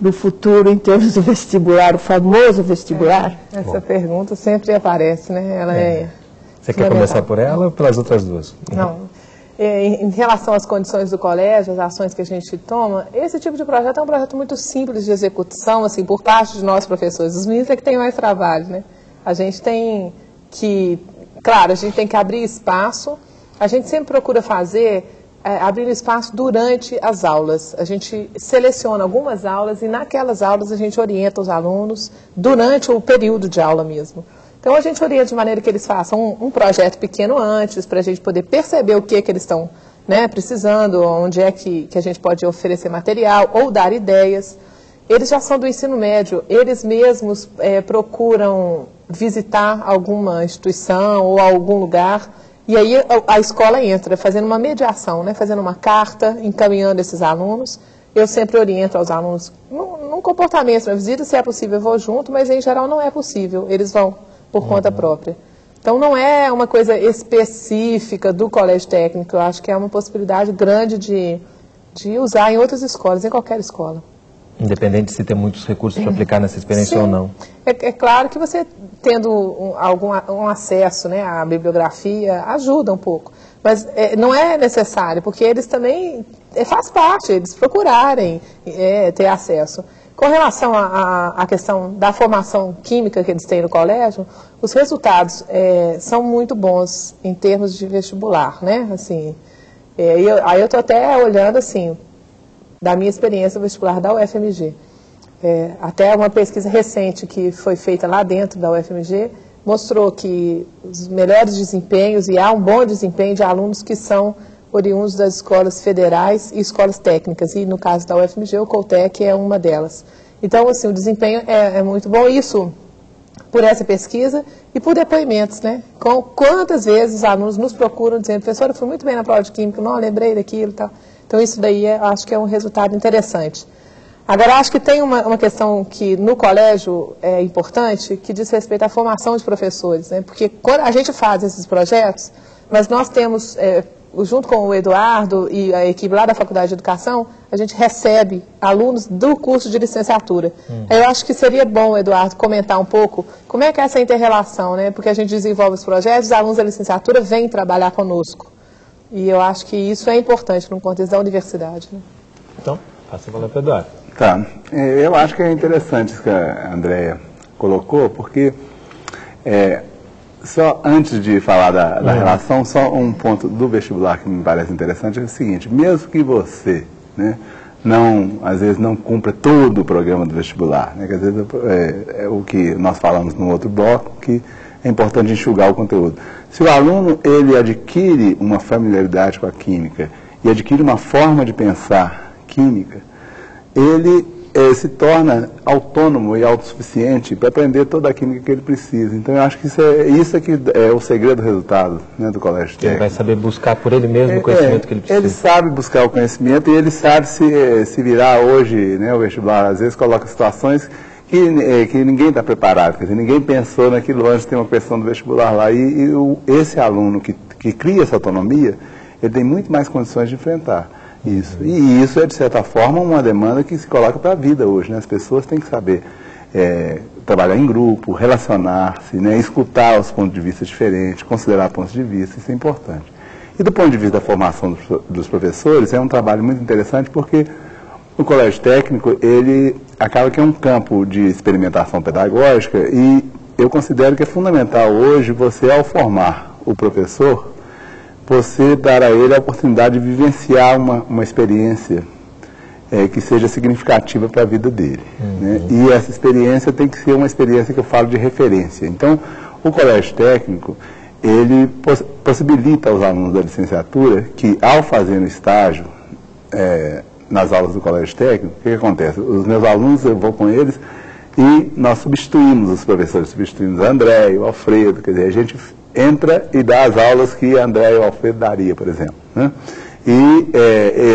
no futuro em termos do vestibular, o famoso vestibular? Essa pergunta sempre aparece, né? Você quer começar por ela ou pelas outras duas? Não. Em relação às condições do colégio, as ações que a gente toma, esse tipo de projeto é um projeto muito simples de execução, assim, por parte de nós professores. Os meninos é que têm mais trabalho, né? A gente tem que, claro, a gente tem que abrir espaço. A gente sempre procura fazer, abrir espaço durante as aulas. A gente seleciona algumas aulas e naquelas aulas a gente orienta os alunos durante o período de aula mesmo. Então, a gente orienta de maneira que eles façam um projeto pequeno antes, para a gente poder perceber o que eles estão, né, precisando, onde é que a gente pode oferecer material ou dar ideias. Eles já são do ensino médio, eles mesmos procuram visitar alguma instituição ou algum lugar, e aí a escola entra fazendo uma mediação, né, fazendo uma carta, encaminhando esses alunos. Eu sempre oriento aos alunos, num comportamento, na visita, se é possível eu vou junto, mas em geral não é possível, eles vão por conta própria. Então, não é uma coisa específica do colégio técnico, eu acho que é uma possibilidade grande de usar em outras escolas, em qualquer escola. Independente de se ter muitos recursos para aplicar nessa experiência ou não. É claro que você, tendo um acesso, né, à bibliografia, ajuda um pouco. Mas não é necessário, porque eles também, faz parte, eles procurarem ter acesso. Com relação à questão da formação química que eles têm no colégio, os resultados são muito bons em termos de vestibular, né? Assim, aí eu estou até olhando, assim, da minha experiência no vestibular da UFMG. Até uma pesquisa recente que foi feita lá dentro da UFMG mostrou que os melhores desempenhos, e há um bom desempenho de alunos que são oriundos das escolas federais e escolas técnicas, e no caso da UFMG, o Coltec é uma delas. Então, assim, o desempenho é muito bom, isso por essa pesquisa e por depoimentos, né? Quantas vezes os alunos nos procuram dizendo, professora, eu fui muito bem na prova de Química, não lembrei daquilo e tal. Então, isso daí acho que é um resultado interessante. Agora, acho que tem uma questão que no colégio é importante, que diz respeito à formação de professores, né? Porque quando a gente faz esses projetos, mas nós temos, junto com o Eduardo e a equipe lá da Faculdade de Educação, a gente recebe alunos do curso de licenciatura. Eu acho que seria bom, Eduardo, comentar um pouco como é que é essa inter-relação, né? Porque a gente desenvolve os projetos, os alunos da licenciatura vêm trabalhar conosco. E eu acho que isso é importante no contexto da universidade, né? Então, passa a bola para o Eduardo. Tá. Eu acho que é interessante isso que a Andréia colocou, porque só antes de falar da relação, só um ponto do vestibular que me parece interessante é o seguinte, mesmo que você, né, às vezes não cumpra todo o programa do vestibular, né, que às vezes é o que nós falamos no outro bloco, que é importante enxugar o conteúdo. Se o aluno ele adquire uma familiaridade com a química e adquire uma forma de pensar química, ele se torna autônomo e autossuficiente para aprender toda a química que ele precisa. Então, eu acho que isso é que é o segredo do resultado, né, do colégio técnico. Ele vai saber buscar por ele mesmo o conhecimento que ele precisa. Ele sabe buscar o conhecimento e ele sabe se virar hoje, né, o vestibular, às vezes, coloca situações que ninguém está preparado, quer dizer, ninguém pensou naquilo antes, tem uma questão do vestibular lá. Esse aluno que cria essa autonomia, ele tem muito mais condições de enfrentar isso. E isso é, de certa forma, uma demanda que se coloca para a vida hoje, né? As pessoas têm que saber trabalhar em grupo, relacionar-se, né? Escutar os pontos de vista diferentes, considerar pontos de vista, isso é importante. E do ponto de vista da formação dos professores, é um trabalho muito interessante porque o colégio técnico, ele acaba que é um campo de experimentação pedagógica e eu considero que é fundamental hoje você, ao formar o professor, você dar a ele a oportunidade de vivenciar uma experiência que seja significativa para a vida dele. Né? E essa experiência tem que ser uma experiência que eu falo de referência. Então, o colégio técnico, ele possibilita aos alunos da licenciatura que, ao fazer o estágio nas aulas do colégio técnico, o que acontece? Os meus alunos, eu vou com eles e nós substituímos os professores, substituímos a André e o Alfredo, quer dizer, a gente entra e dá as aulas que a André e o Alfredo daria, por exemplo. Né? E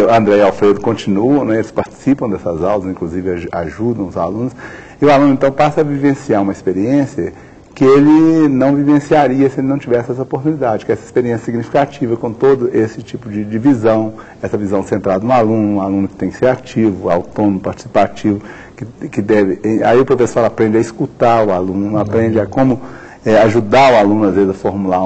André e o Alfredo continuam, né, eles participam dessas aulas, inclusive ajudam os alunos, e o aluno então passa a vivenciar uma experiência que ele não vivenciaria se ele não tivesse essa oportunidade, que é essa experiência significativa com todo esse tipo de visão, essa visão centrada no aluno, um aluno que tem que ser ativo, autônomo, participativo, que deve... Aí o professor aprende a escutar o aluno, aprende a como ajudar o aluno, às vezes, a formular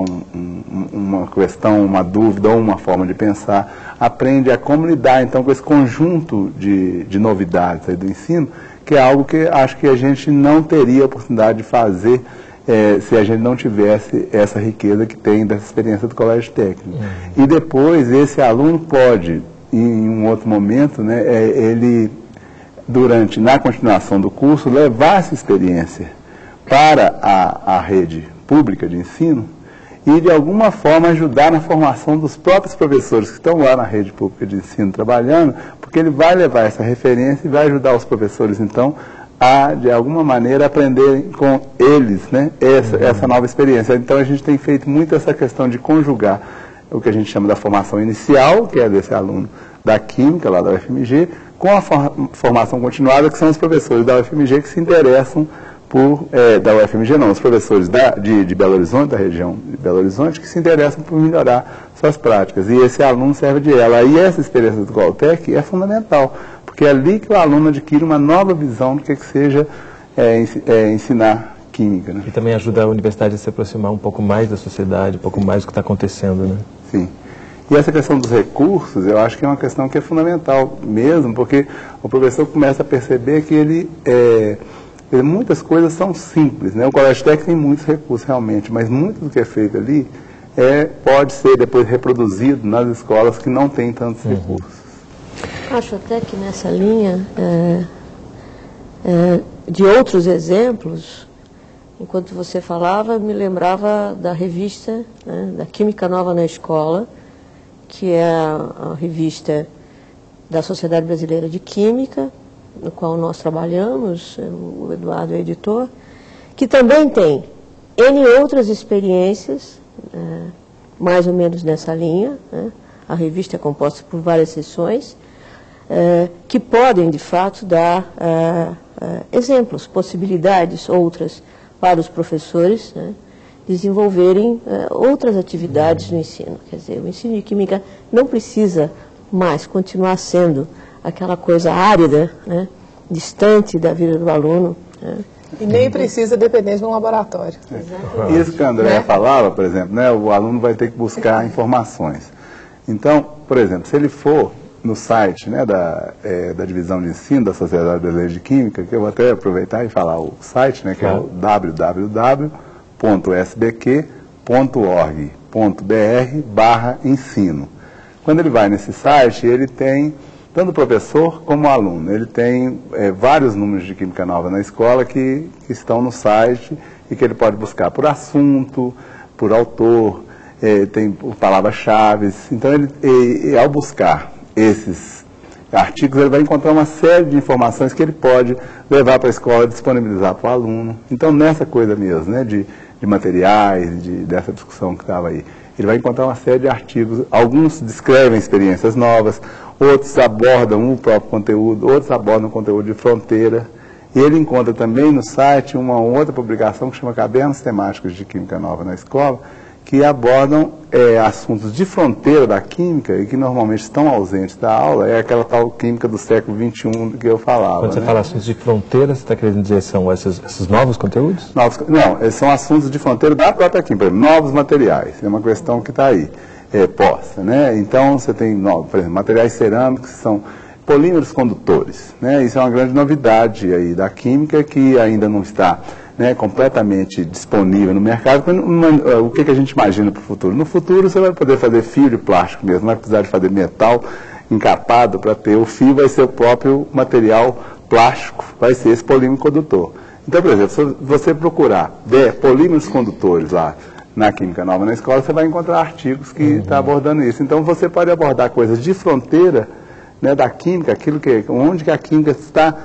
uma questão, uma dúvida ou uma forma de pensar, aprende a como lidar, então, com esse conjunto de novidades aí do ensino, que é algo que acho que a gente não teria a oportunidade de fazer se a gente não tivesse essa riqueza que tem dessa experiência do colégio técnico. E depois, esse aluno pode, em um outro momento, né, ele, na continuação do curso, levar essa experiência para a rede pública de ensino e, de alguma forma, ajudar na formação dos próprios professores que estão lá na rede pública de ensino trabalhando, porque ele vai levar essa referência e vai ajudar os professores, então, a, de alguma maneira, aprenderem com eles, né, essa nova experiência. Então, a gente tem feito muito essa questão de conjugar o que a gente chama da formação inicial, que é desse aluno da Química, lá da UFMG, com a formação continuada, que são os professores da UFMG que se interessam da UFMG não, os professores de Belo Horizonte, da região de Belo Horizonte, que se interessam por melhorar suas práticas. E esse aluno serve de ela. E essa experiência do Coltec é fundamental, porque é ali que o aluno adquire uma nova visão do que seja ensinar química. Né? E também ajuda a universidade a se aproximar um pouco mais da sociedade, um pouco mais do que está acontecendo. Né? Sim. E essa questão dos recursos, eu acho que é uma questão que é fundamental mesmo, porque o professor começa a perceber que muitas coisas são simples, né? O colégio técnico tem muitos recursos realmente, mas muito do que é feito ali pode ser depois reproduzido nas escolas que não têm tantos recursos. Acho até que nessa linha de outros exemplos, enquanto você falava, me lembrava da revista, né, da Química Nova na Escola, que é a revista da Sociedade Brasileira de Química, no qual nós trabalhamos, o Eduardo é editor, que também tem N outras experiências, mais ou menos nessa linha, né? A revista é composta por várias seções, que podem, de fato, dar exemplos, possibilidades outras para os professores, né? Desenvolverem outras atividades no ensino. Quer dizer, o ensino de Química não precisa mais continuar sendo aquela coisa árida, né, distante da vida do aluno. Né. E nem precisa depender de um laboratório. Isso que a Andréa falava, por exemplo, né, o aluno vai ter que buscar informações. Então, por exemplo, se ele for no site, né, da Divisão de Ensino da Sociedade Brasileira de Química, que eu vou até aproveitar e falar o site, né, que é o www.sbq.org.br/ensino. Quando ele vai nesse site, ele tem, tanto o professor como o aluno, ele tem vários números de Química Nova na escola que estão no site e que ele pode buscar por assunto, por autor, tem palavras-chave. Então, ao buscar esses artigos, ele vai encontrar uma série de informações que ele pode levar para a escola e disponibilizar para o aluno. Então, nessa coisa mesmo, né, de materiais, dessa discussão que estava aí, ele vai encontrar uma série de artigos, alguns descrevem experiências novas, outros abordam o próprio conteúdo, outros abordam o conteúdo de fronteira. E ele encontra também no site uma outra publicação que chama Cadernos Temáticos de Química Nova na Escola, que abordam assuntos de fronteira da química e que normalmente estão ausentes da aula, é aquela tal química do século XXI que eu falava. Quando você fala assuntos de fronteira, você está querendo dizer são esses novos conteúdos? Não, são assuntos de fronteira da própria química, novos materiais, é uma questão que está aí, posta, né? Então você tem, por exemplo, materiais cerâmicos que são polímeros condutores, né? Isso é uma grande novidade aí da química que ainda não está, né, completamente disponível no mercado. O que a gente imagina para o futuro? No futuro você vai poder fazer fio de plástico mesmo, não vai precisar de fazer metal encapado para ter. O fio vai ser o próprio material plástico, vai ser esse polímero condutor. Então, por exemplo, se você procurar polímeros condutores lá na Química Nova na Escola, você vai encontrar artigos que estão abordando isso. Então você pode abordar coisas de fronteira, né, da química, onde que a química está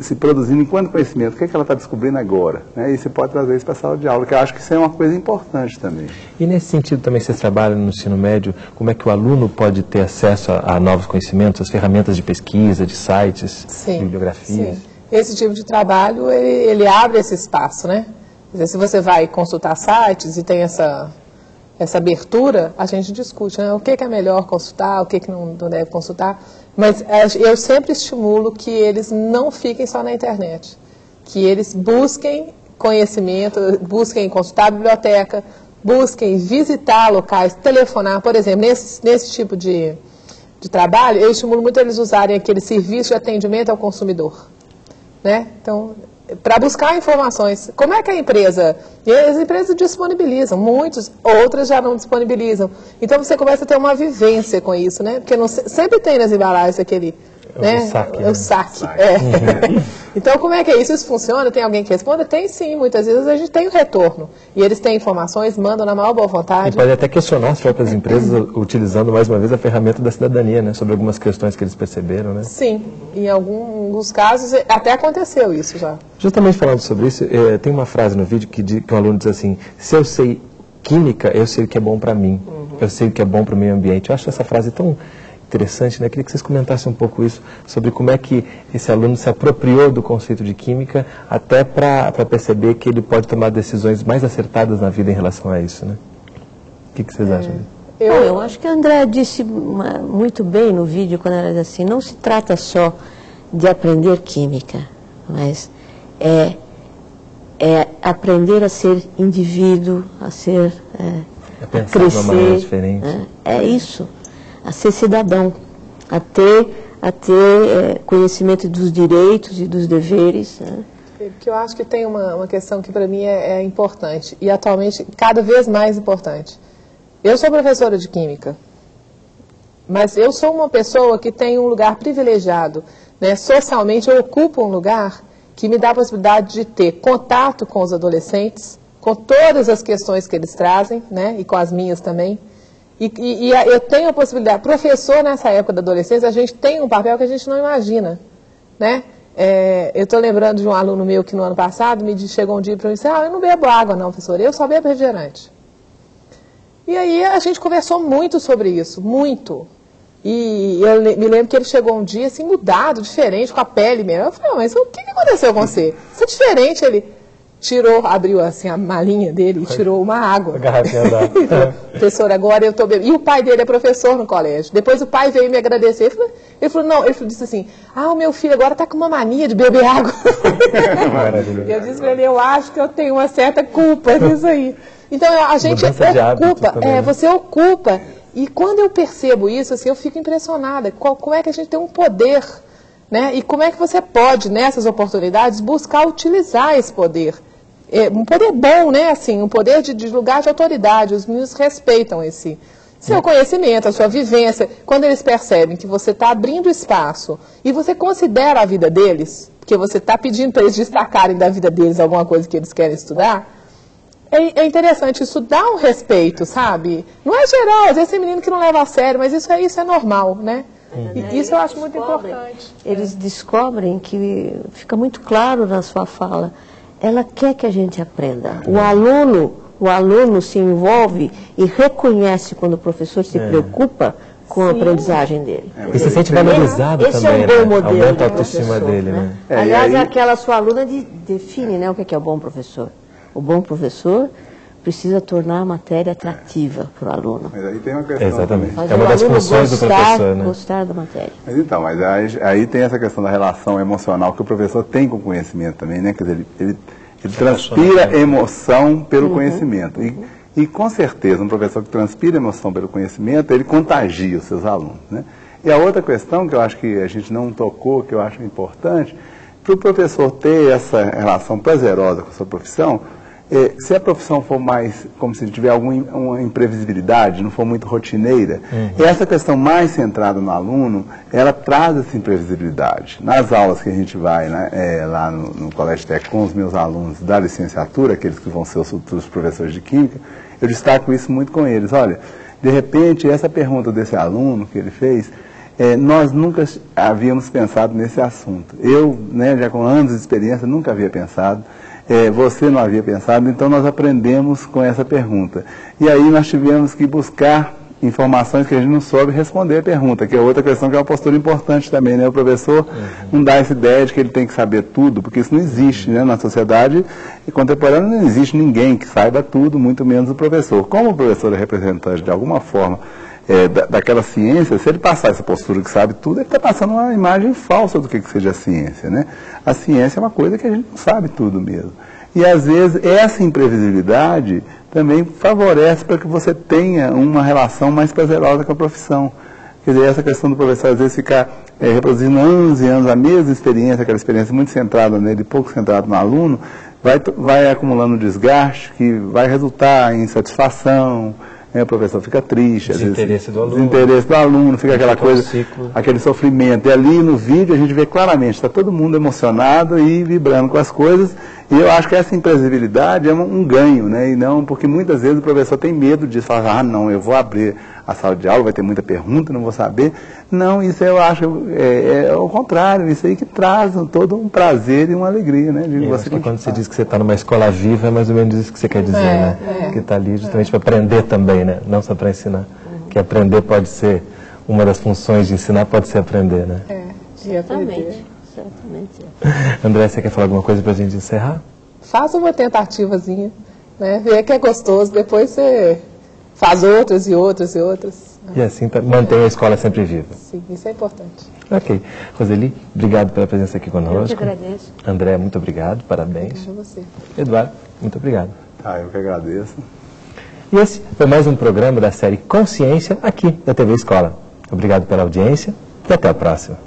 se produzindo enquanto conhecimento, o que ela está descobrindo agora, né? E você pode trazer isso para a sala de aula, que eu acho que isso é uma coisa importante também. E nesse sentido também você trabalha no ensino médio, como é que o aluno pode ter acesso a novos conhecimentos, as ferramentas de pesquisa, de sites, bibliografias? Sim. Esse tipo de trabalho, ele abre esse espaço, né? Quer dizer, se você vai consultar sites e tem essa abertura, a gente discute, né? O que é melhor consultar, o que não deve consultar. Mas eu sempre estimulo que eles não fiquem só na internet, que eles busquem conhecimento, busquem consultar a biblioteca, busquem visitar locais, telefonar, por exemplo, nesse tipo de trabalho, eu estimulo muito eles usarem aquele serviço de atendimento ao consumidor, né? Então, para buscar informações, como é que a empresa, e as empresas disponibilizam, outras já não disponibilizam, então você começa a ter uma vivência com isso, né? Porque sempre tem nas embalagens aquele... Né? O saque. Então, como é que é isso? Isso funciona? Tem alguém que responda? Tem sim, muitas vezes a gente tem o retorno. E eles têm informações, mandam na maior boa vontade. E pode até questionar as próprias empresas utilizando mais uma vez a ferramenta da cidadania, né? Sobre algumas questões que eles perceberam, né? Sim, em alguns casos até aconteceu isso já. Justamente falando sobre isso, tem uma frase no vídeo que um aluno diz assim: se eu sei química, eu sei o que é bom para mim. Eu sei o que é bom para o meio ambiente. Eu acho essa frase tão interessante, né? Queria que vocês comentassem um pouco isso, sobre como é que esse aluno se apropriou do conceito de química, até para perceber que ele pode tomar decisões mais acertadas na vida em relação a isso, né? O que vocês acham? Eu acho que a Andréa disse muito bem no vídeo, quando ela diz assim, não se trata só de aprender química, mas é aprender a ser indivíduo, a pensar crescer, de uma maneira diferente. É isso. A ser cidadão, a ter conhecimento dos direitos e dos deveres. Né? Porque eu acho que tem uma questão que para mim é importante, e atualmente cada vez mais importante. Eu sou professora de química, mas eu sou uma pessoa que tem um lugar privilegiado, né? Socialmente eu ocupo um lugar que me dá a possibilidade de ter contato com os adolescentes, com todas as questões que eles trazem, né? E com as minhas também. E eu tenho a possibilidade, professor nessa época da adolescência, a gente tem um papel que a gente não imagina, né? Eu estou lembrando de um aluno meu que no ano passado chegou um dia para mim e disse, eu não bebo água não, professor, eu só bebo refrigerante. E aí a gente conversou muito sobre isso, muito. E eu me lembro que ele chegou um dia assim, mudado, diferente, com a pele mesmo. Eu falei, mas o que aconteceu com você? Você é diferente, ele... abriu assim a malinha dele e tirou uma água. A garrafinha d'água. Professor, agora eu estou bebendo. E o pai dele é professor no colégio. Depois o pai veio me agradecer. Ele falou, ele disse assim, o meu filho agora está com uma mania de beber água. Eu disse para ele, eu acho que eu tenho uma certa culpa nisso aí. Então a gente ocupa, também, né? Você ocupa. E quando eu percebo isso, assim, eu fico impressionada. Como é que a gente tem um poder, né? E como é que você pode, nessas oportunidades, buscar utilizar esse poder? Um poder bom, né? Assim, um poder de lugar de autoridade. Os meninos respeitam seu conhecimento, a sua vivência. Quando eles percebem que você está abrindo espaço e você considera a vida deles, porque você está pedindo para eles destacarem da vida deles alguma coisa que eles querem estudar, é interessante, isso dá um respeito, sabe? Não é geral, às vezes tem menino que não leva a sério, mas isso é normal, né? E isso eu acho muito importante. Eles descobrem que, fica muito claro na sua fala, ela quer que a gente aprenda. O aluno se envolve e reconhece quando o professor se preocupa com a aprendizem dele. E se sente valorizado esse também, é um bom modelo, aumenta a autoestima dele, né? Aliás, aquela sua aluna define, né, o que é o bom professor. O bom professor precisa tornar a matéria atrativa para o aluno. Mas aí tem uma questão. Exatamente. Fazer É uma das o aluno funções do professor, né? Gostar da matéria. Mas então, aí tem essa questão da relação emocional que o professor tem com o conhecimento também, né? Quer dizer, ele transpira emoção pelo conhecimento. E com certeza, um professor que transpira emoção pelo conhecimento, ele contagia os seus alunos, né? E a outra questão que eu acho que a gente não tocou, que eu acho importante, para o professor ter essa relação prazerosa com a sua profissão, se a profissão for mais, como se tiver alguma imprevisibilidade, não for muito rotineira, essa questão mais centrada no aluno, ela traz essa imprevisibilidade. Nas aulas que a gente vai, né, lá no Colégio Técnico com os meus alunos da licenciatura, aqueles que vão ser os futuros professores de Química, eu destaco isso muito com eles. Olha, de repente, essa pergunta desse aluno que ele fez, nós nunca havíamos pensado nesse assunto. Eu, né, já com anos de experiência, nunca havia pensado. Você não havia pensado, então nós aprendemos com essa pergunta. E aí nós tivemos que buscar informações que a gente não soube responder a pergunta, que é outra questão, que é uma postura importante também, né? O professor não dá essa ideia de que ele tem que saber tudo, porque isso não existe, né? Na sociedade contemporânea não existe ninguém que saiba tudo, muito menos o professor. Como o professor é representante de alguma forma daquela ciência, se ele passar essa postura que sabe tudo, ele está passando uma imagem falsa do que seja a ciência, né? A ciência é uma coisa que a gente não sabe tudo mesmo. E às vezes essa imprevisibilidade também favorece para que você tenha uma relação mais prazerosa com a profissão. Quer dizer, essa questão do professor às vezes ficar reproduzindo anos e anos a mesma experiência, aquela experiência muito centrada nele, pouco centrada no aluno, vai acumulando desgaste que vai resultar em insatisfação, o professor fica triste, desinteresse do aluno. Desinteresse do aluno, fica aquela coisa, aquele sofrimento. E ali no vídeo a gente vê claramente, está todo mundo emocionado e vibrando com as coisas. E eu acho que essa imprevisibilidade é um ganho, né? E não, porque muitas vezes o professor tem medo de falar, não, eu vou abrir a sala de aula, vai ter muita pergunta, não vou saber. Não, isso eu acho é o contrário, isso aí que traz todo um prazer e uma alegria, né? De você quando você diz que você está numa escola viva, é mais ou menos isso que você quer dizer, né? Que está ali justamente para aprender também, né? Não só para ensinar. Que aprender pode ser, uma das funções de ensinar pode ser aprender, né? Certamente. André, você quer falar alguma coisa para a gente encerrar? Faça uma tentativazinha, né? Vê que é gostoso, depois você faz outras e outras e outras. E assim mantém a escola sempre viva. Sim, isso é importante. Ok. Roseli, obrigado pela presença aqui conosco. Eu que agradeço. André, muito obrigado, parabéns. Obrigado a você. Eduardo, muito obrigado. Eu que agradeço. E esse foi mais um programa da série Consciência, aqui da TV Escola. Obrigado pela audiência e até a próxima.